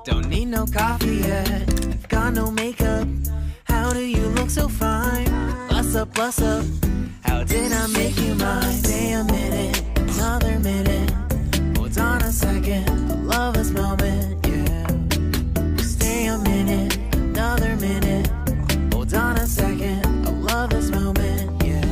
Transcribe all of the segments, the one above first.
Don't need no coffee yet, I've got no makeup. How do you look so fine? Bust up, how did I make you mine? Stay a minute, another minute. Hold on a second, I love this moment, yeah. Stay a minute, another minute. Hold on a second, I love this moment, yeah.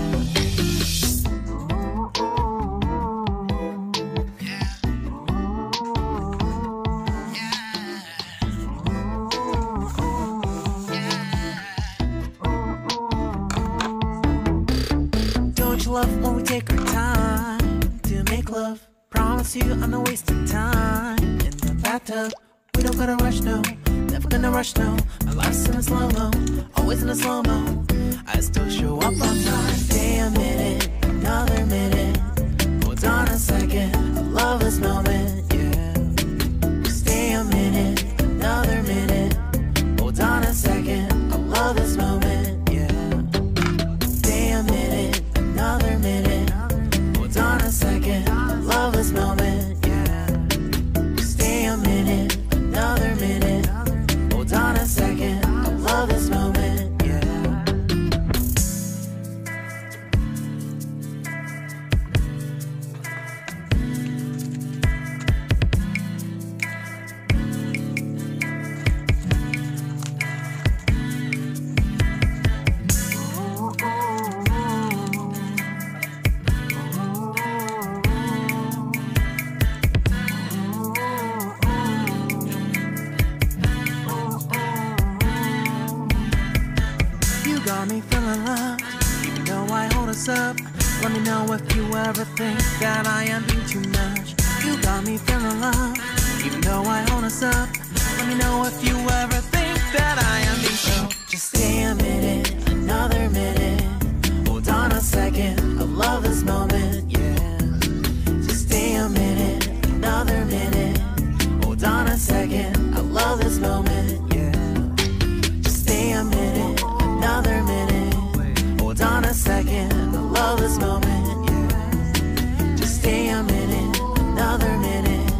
Love when we take our time to make love. Promise you I'm not wasting time in the bathtub. We don't gotta rush, no, never gonna rush, no. My life's in a slow-mo, always in a slow-mo. I still show up on time. Stay a minute, another minute. Hold on a second, I love this moment, yeah. Stay a minute, another minute. Hold on a second, I love this moment, yeah. Stay a minute, another minute. Hold on a second, I love this moment, yeah. Stay a minute, another minute. Hold on a second, I love this moment, yeah. Got me feeling loved, even though I hold us up. Let me know if you ever think that I am being too much. You got me feeling loved, even though I hold us up. Let me know if you ever think that I am being so. Just stay a minute, another minute. Hold on a second, I love this moment, yeah. Just stay a minute, another minute. Hold on a second, I love this moment, yeah. Just stay a minute, another minute. Hold on a second, I love this moment, yeah. Just stay a minute, another minute.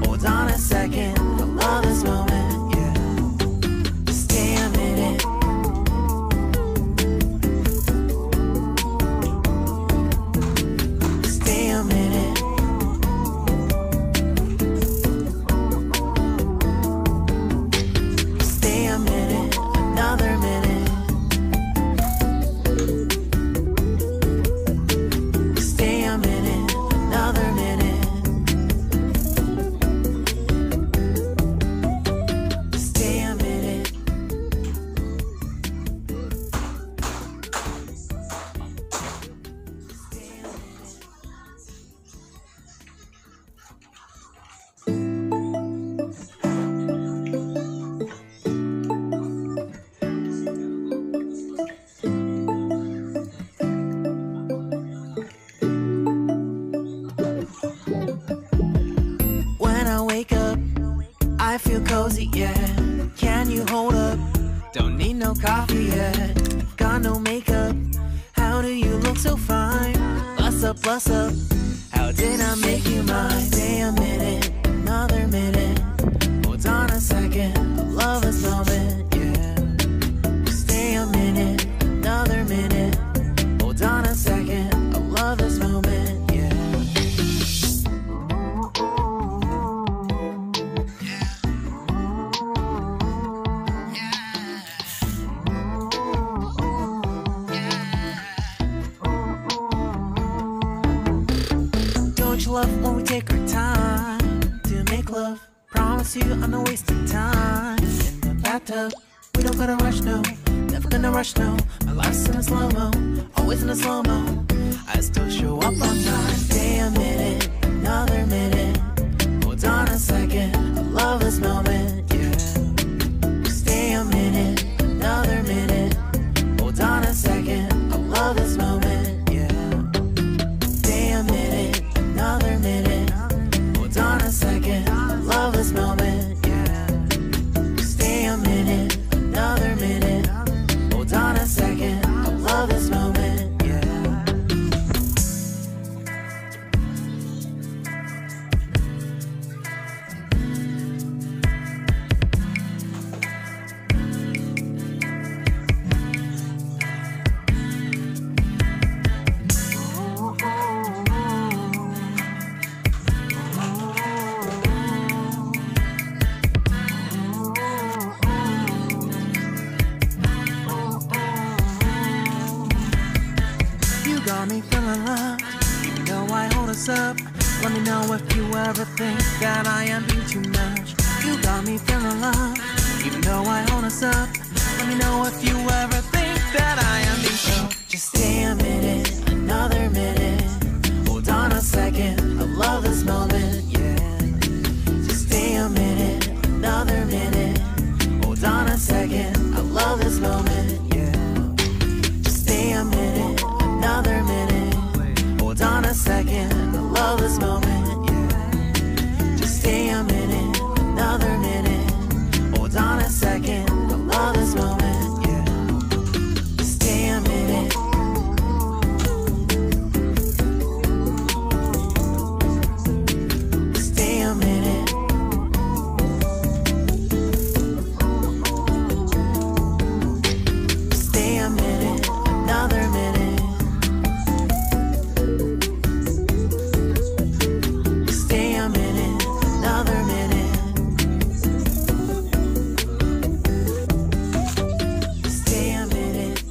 Hold on a second, I love this moment, yeah. Just stay a minute. Stay a minute. Stay a minute, another minute. I feel cozy, yeah. Can you hold up? Don't need no coffee yet. Got no makeup. How do you look so fine? Bust up, how did I make you mine? Stay a minute, another minute. Hold on a second, I love this moment, yeah. Stay a minute, another minute. Hold on a second, I love this moment, yeah. Love when we take our time to make love. Promise you I'm not wasting time in the bathtub. We don't gotta rush, no, never gonna rush, no. My life's in a slow-mo, always in a slow-mo. I still show up on time. Stay a minute, another minute. Hold on a second, I love this moment, yeah. Stay a minute, another minute. Hold on a second, I love this moment, yeah. Stay a minute, another minute. Hold on a second, I love this moment, yeah. Stay a minute, another minute. Hold on a second, I love this moment, yeah. know if you ever think that I am being too much. You got me feeling love, even though I hold us up. Let me know if you ever think that I am being so. Just stay a minute, another minute. Hold on a second, I love this moment, yeah. Just stay a minute, another minute. Hold on a second, I love this moment, yeah. Just stay a minute, another minute. Hold on a second, I love this moment, yeah. Just stay a minute, another minute. Hold on a second, I love this moment, yeah. Just stay a minute. Stay a minute. Stay a minute, another minute. Stay a minute, another minute. Stay a minute.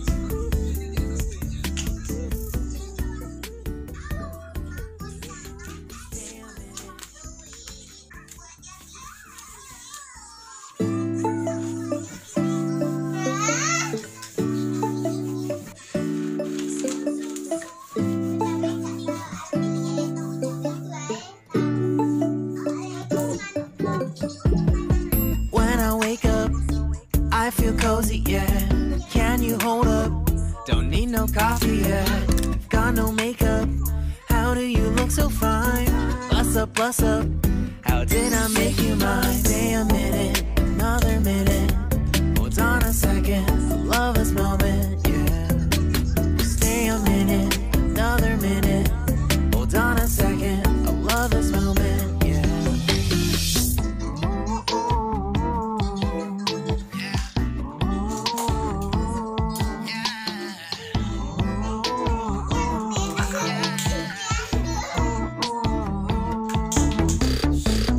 When I wake up, I feel cozy, yeah. Can you hold up? Don't need no coffee yet. Got no makeup. How do you look so fine? Bust up, bust up. How did I make you mine? Stay a minute, another minute. Hold on a second, I love this moment, yeah. Stay a minute, another minute. Hold on a second, I love this moment, yeah.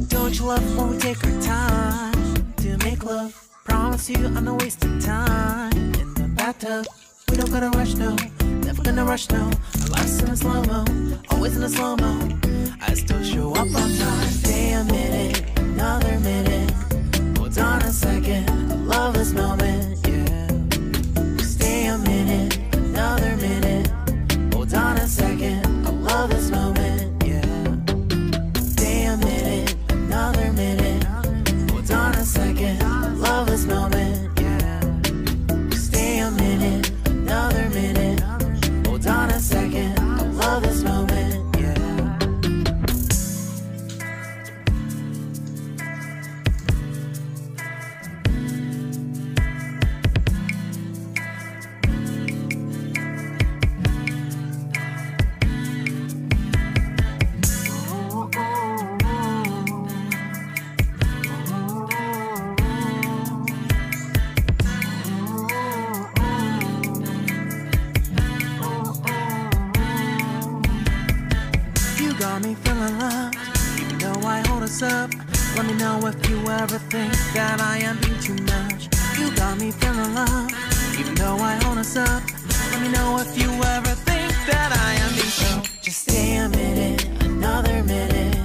Don't you love when we take our time to make love? Promise you I'm not wasting time in the bathtub. We don't gotta rush, no. Never gonna rush, no. Our life's in a slow-mo, always in a slow-mo. I still show up on time. Stay a minute, another minute. Hold on a second, I love this moment, yeah. Stay a minute, another minute. Hold on a second, I love this moment, yeah. Stay a minute, another minute. Hold on a second, I love this moment, yeah. Stay a minute, another minute. Hold on a second, I love this moment, yeah. You got me feeling loved, even though I hold us up. Let me know if you ever think that I am being too much. You got me feeling loved, even though I hold us up. Let me know if you ever think that I am being so. Just stay a minute, another minute.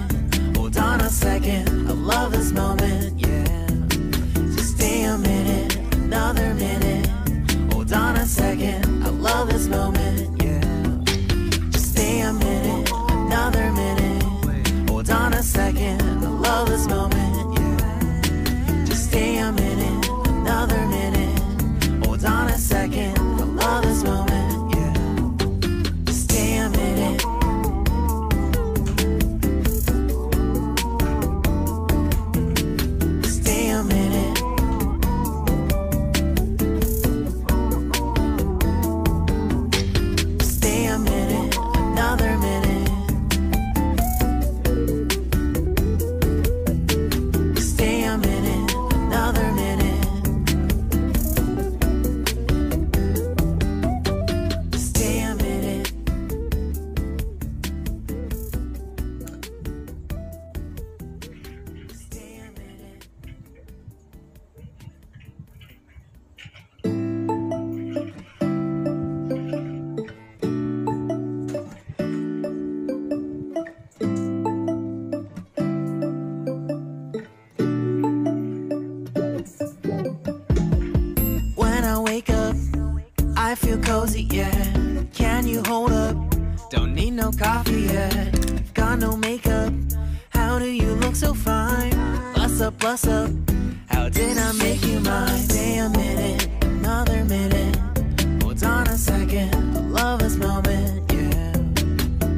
Hold on a second, I love this moment, yeah. Just stay a minute, another minute. Hold on a second, I love this moment, yeah. Just stay a minute, another minute. Hold on a second, I love this moment, yeah. Just stay a minute, another minute. Hold on a second, I love this moment, yeah. Just stay a minute. feel cozy, yeah. Can you hold up? Don't need no coffee yet. Got no makeup. How do you look so fine? Bust up, bust up. How did I make you mine? Stay a minute, another minute. Hold on a second, I love this moment, yeah.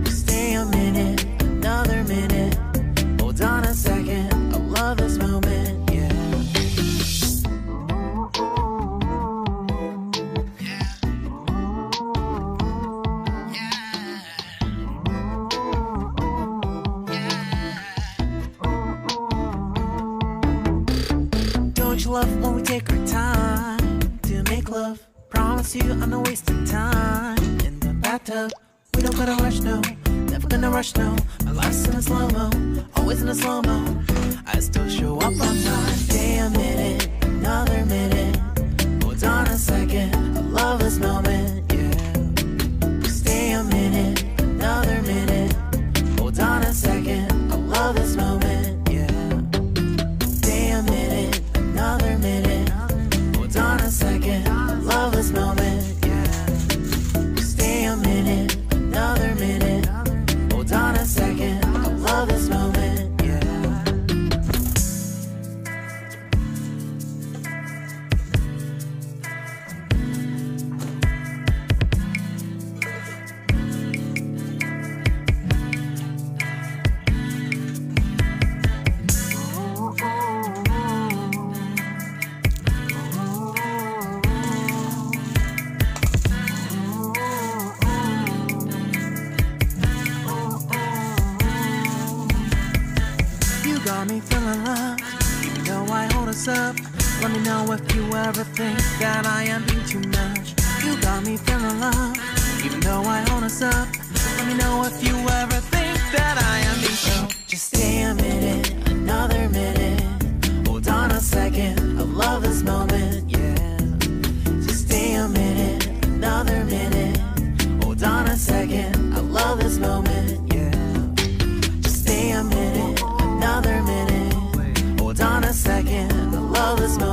Stay a minute, another minute. Hold on a second, I love this moment, yeah. Don't you love when we take our time to make love? Promise you I'm not wasting time in the bathtub. We don't gotta rush, no. Never gonna rush, no. My life's in a slow-mo, always in a slow-mo. I still show up on time. Stay a minute, another minute. Hold on a second, I love this moment, yeah. Stay a minute, another minute. Hold on a second, I love this moment, yeah. Stay a minute, another minute. Hold on a second, I love this moment, yeah. Stay a minute, another minute. Hold on a second, I love this moment, yeah. Got me feeling love, even though I hold us up. Let me know if you ever think that I am being too much. You got me feeling love, even though I hold us up. Let me know if you ever think that I am being so. Just stay a minute, another minute. Hold on a second, I love this moment, yeah. Just stay a minute, another minute. Hold on a second, I love this moment, yeah. Just stay a minute, another minute. Hold on a second, I love this moment.